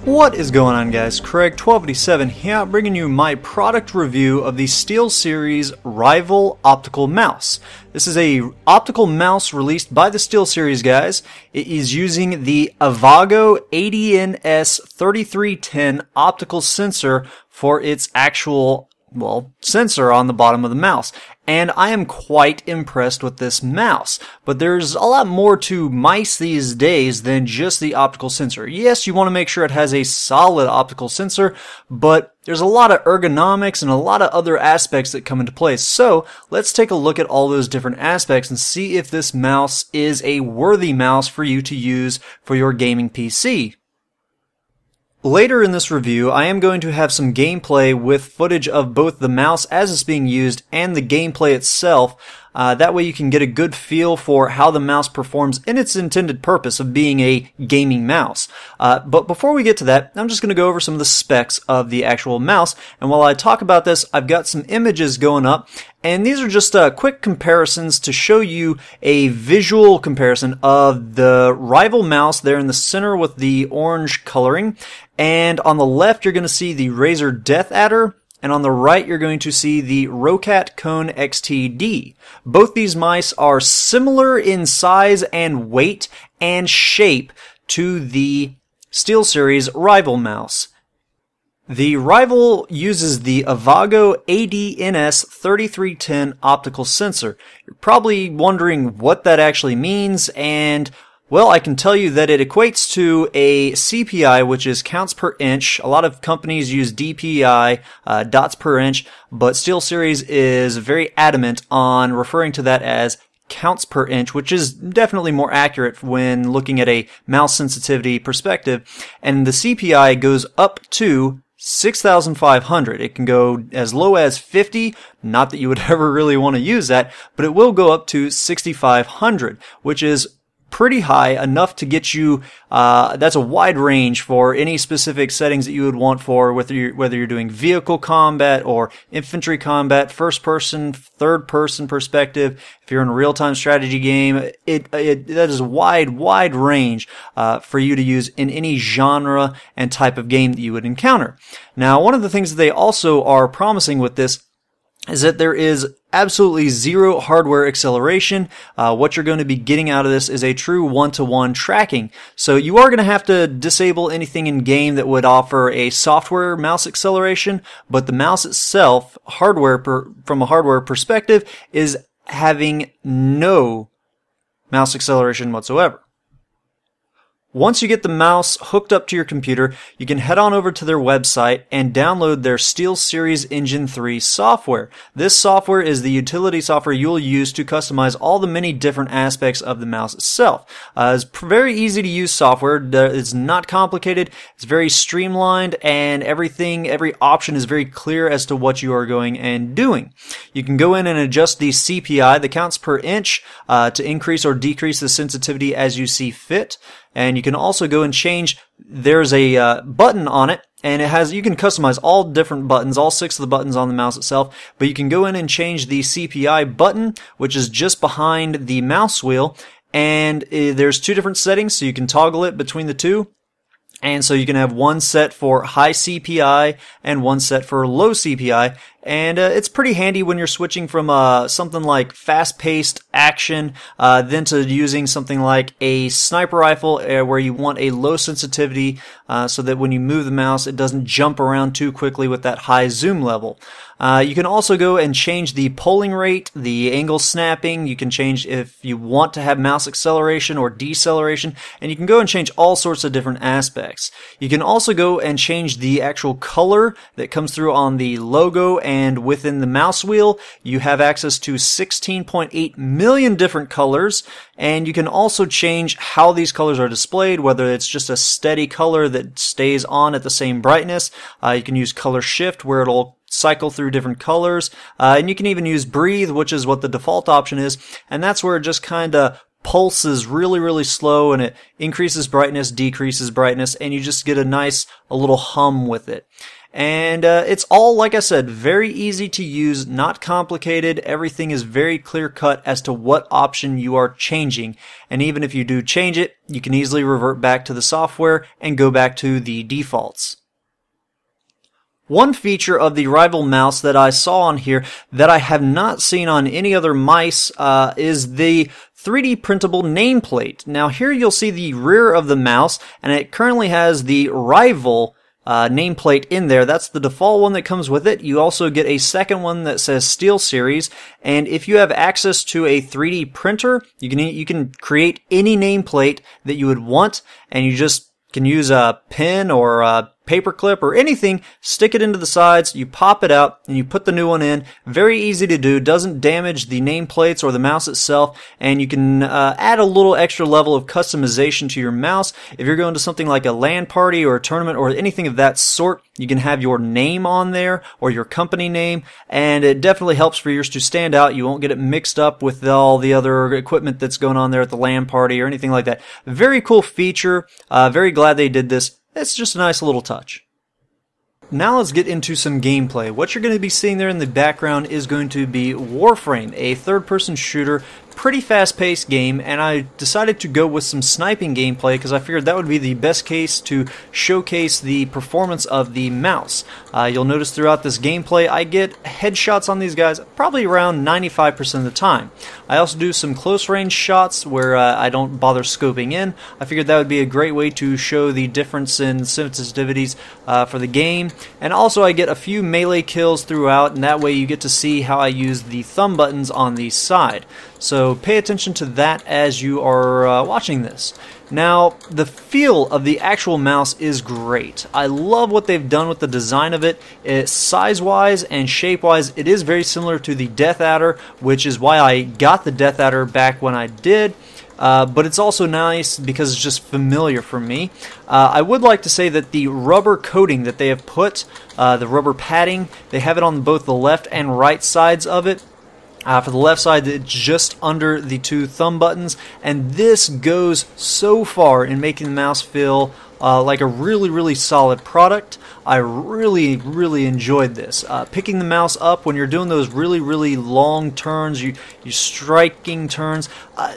What is going on, guys? Craig1287 here, bringing you my product review of the SteelSeries Rival Optical Mouse. This is a optical mouse released by the SteelSeries guys. It is using the Avago ADNS3310 optical sensor for its actual sensor on the bottom of the mouse. And I am quite impressed with this mouse. But there's a lot more to mice these days than just the optical sensor. Yes, you want to make sure it has a solid optical sensor, but there's a lot of ergonomics and a lot of other aspects that come into play. So let's take a look at all those different aspects and see if this mouse is a worthy mouse for you to use for your gaming PC. Later in this review, I am going to have some gameplay with footage of both the mouse as it's being used and the gameplay itself. That way you can get a good feel for how the mouse performs in its intended purpose of being a gaming mouse. But before we get to that, I'm just going to go over some of the specs of the actual mouse. And while I talk about this, I've got some images going up. And these are just quick comparisons to show you a visual comparison of the Rival mouse there in the center with the orange coloring. And on the left, you're going to see the Razer DeathAdder. And on the right, you're going to see the Rocat Cone XTD. Both these mice are similar in size and weight and shape to the SteelSeries Rival mouse. The Rival uses the Avago ADNS3310 optical sensor. You're probably wondering what that actually means, and well, I can tell you that it equates to a CPI, which is counts per inch. A lot of companies use DPI, dots per inch, but SteelSeries is very adamant on referring to that as counts per inch, which is definitely more accurate when looking at a mouse sensitivity perspective. And the CPI goes up to 6,500. It can go as low as 50, not that you would ever really want to use that, but it will go up to 6,500, which is pretty high, enough to get you, that's a wide range for any specific settings that you would want for whether you're doing vehicle combat or infantry combat, first person, third person perspective. If you're in a real-time strategy game, that is a wide range for you to use in any genre and type of game that you would encounter. Now, one of the things that they also are promising with this is that there is absolutely zero hardware acceleration. What you're going to be getting out of this is a true one-to-one tracking. So you are going to have to disable anything in game that would offer a software mouse acceleration, but the mouse itself, from a hardware perspective, is having no mouse acceleration whatsoever. Once you get the mouse hooked up to your computer, you can head on over to their website and download their SteelSeries Engine 3 software. This software is the utility software you'll use to customize all the many different aspects of the mouse itself. It's very easy to use software. It's not complicated. It's very streamlined, and every option is very clear as to what you are going and doing. You can go in and adjust the CPI, the counts per inch, to increase or decrease the sensitivity as you see fit. And you can also go and change, there's a button on it, and you can customize all different buttons, all 6 of the buttons on the mouse itself, but you can go in and change the CPI button, which is just behind the mouse wheel, and there's 2 different settings, so you can toggle it between the 2. And so you can have one set for high CPI and one set for low CPI. And it's pretty handy when you're switching from something like fast-paced action then to using something like a sniper rifle where you want a low sensitivity so that when you move the mouse it doesn't jump around too quickly with that high zoom level. You can also go and change the polling rate, the angle snapping. You can change if you want to have mouse acceleration or deceleration, and you can go and change all sorts of different aspects. You can also go and change the actual color that comes through on the logo, and within the mouse wheel you have access to 16.8 million different colors, and you can also change how these colors are displayed, whether it's just a steady color that stays on at the same brightness. You can use color shift where it'll cycle through different colors, and you can even use breathe, which is what the default option is, and that's where it just kind of pulses really slow, and it increases brightness, decreases brightness, and you just get a little hum with it. And it's all, like I said, very easy to use, not complicated. Everything is very clear cut as to what option you are changing. And even if you do change it, you can easily revert back to the software and go back to the defaults. One feature of the Rival mouse that I saw on here that I have not seen on any other mice is the 3D printable nameplate. Now here you'll see the rear of the mouse, and it currently has the Rival nameplate in there. That's the default one that comes with it. You also get a second one that says SteelSeries, and if you have access to a 3D printer, you can create any nameplate that you would want, and you just can use a pen or a paper clip or anything, stick it into the sides, you pop it out, and you put the new one in. Very easy to do, doesn't damage the nameplates or the mouse itself, and you can add a little extra level of customization to your mouse. If you're going to something like a LAN party or a tournament or anything of that sort, you can have your name on there or your company name, and it definitely helps for yours to stand out. You won't get it mixed up with all the other equipment that's going on there at the LAN party or anything like that. Very cool feature. Very glad they did this. It's just a nice little touch. Now let's get into some gameplay. What you're going to be seeing there in the background is going to be Warframe, a third-person shooter, pretty fast-paced game, and I decided to go with some sniping gameplay because I figured that would be the best case to showcase the performance of the mouse. You'll notice throughout this gameplay I get headshots on these guys probably around 95% of the time. I also do some close-range shots where I don't bother scoping in. I figured that would be a great way to show the difference in sensitivities for the game. And also I get a few melee kills throughout, and that way you get to see how I use the thumb buttons on the side. So pay attention to that as you are watching this. Now, the feel of the actual mouse is great. I love what they've done with the design of it. Size-wise and shape-wise, it is very similar to the DeathAdder, which is why I got the DeathAdder back when I did. But it's also nice because it's just familiar for me. I would like to say that the rubber coating that they have put, the rubber padding, they have it on both the left and right sides of it. For the left side, it's just under the two thumb buttons, and this goes so far in making the mouse feel like a really solid product. I really enjoyed this. Picking the mouse up when you're doing those really long turns, you striking turns,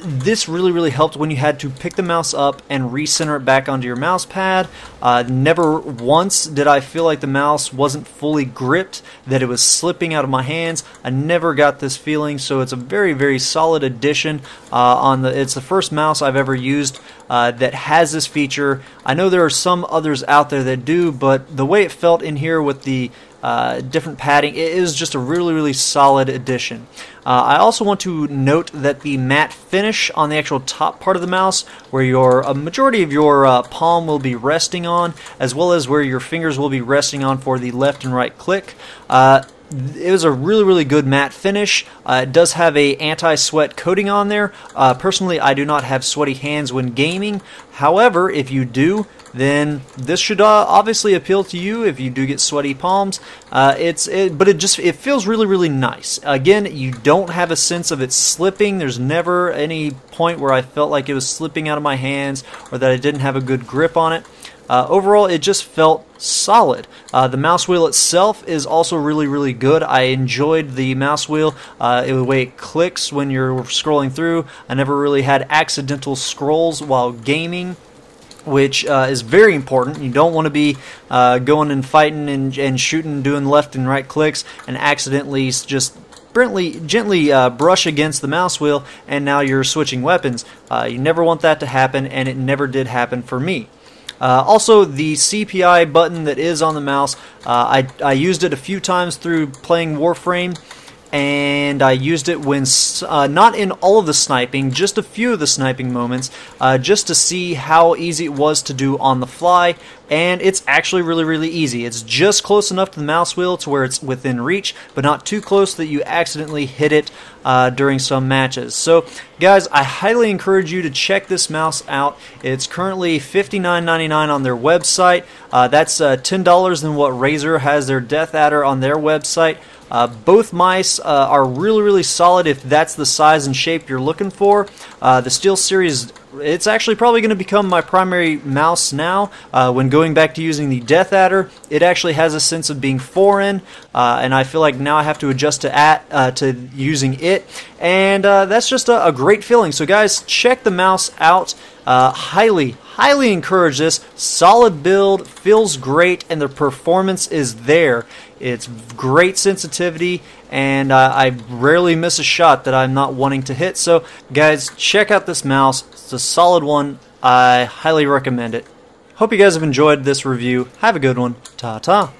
this really helped when you had to pick the mouse up and recenter it back onto your mouse pad. Never once did I feel like the mouse wasn't fully gripped, that it was slipping out of my hands. I never got this feeling, so it's a very solid addition. It's the first mouse I've ever used that has this feature. I know there are some others out there that do, but the way it felt in here with the different padding, it is just a really solid addition. I also want to note that the matte finish on the actual top part of the mouse, where a majority of your palm will be resting on, as well as where your fingers will be resting on for the left and right click, it was a really good matte finish. It does have a anti-sweat coating on there. Personally, I do not have sweaty hands when gaming. However, if you do, then this should obviously appeal to you if you do get sweaty palms. But it feels really nice. Again, you don't have a sense of it slipping. There's never any point where I felt like it was slipping out of my hands or that I didn't have a good grip on it. Overall, it just felt solid. The mouse wheel itself is also really good. I enjoyed the mouse wheel, the way it clicks when you're scrolling through. I never really had accidental scrolls while gaming, which is very important. You don't want to be going and fighting and shooting, doing left and right clicks, and accidentally just gently brush against the mouse wheel, and now you're switching weapons. You never want that to happen, and it never did happen for me. Also, the CPI button that is on the mouse, I used it a few times through playing Warframe, and I used it when, not in all of the sniping, just a few of the sniping moments, just to see how easy it was to do on the fly, and it's actually really easy. It's just close enough to the mouse wheel to where it's within reach, but not too close that you accidentally hit it during some matches. So, guys, I highly encourage you to check this mouse out. It's currently $59.99 on their website. That's $10 than what Razer has their DeathAdder on their website. Both mice are really solid if that's the size and shape you're looking for. The SteelSeries it's actually probably going to become my primary mouse now. When going back to using the DeathAdder, it actually has a sense of being foreign, and I feel like now I have to adjust to using it, and that's just a great feeling. So guys, check the mouse out. Highly encourage this. Solid build, feels great, and the performance is there. It's great sensitivity, and I rarely miss a shot that I'm not wanting to hit. So guys, check out this mouse. It's a solid one. I highly recommend it. Hope you guys have enjoyed this review. Have a good one. Ta-ta.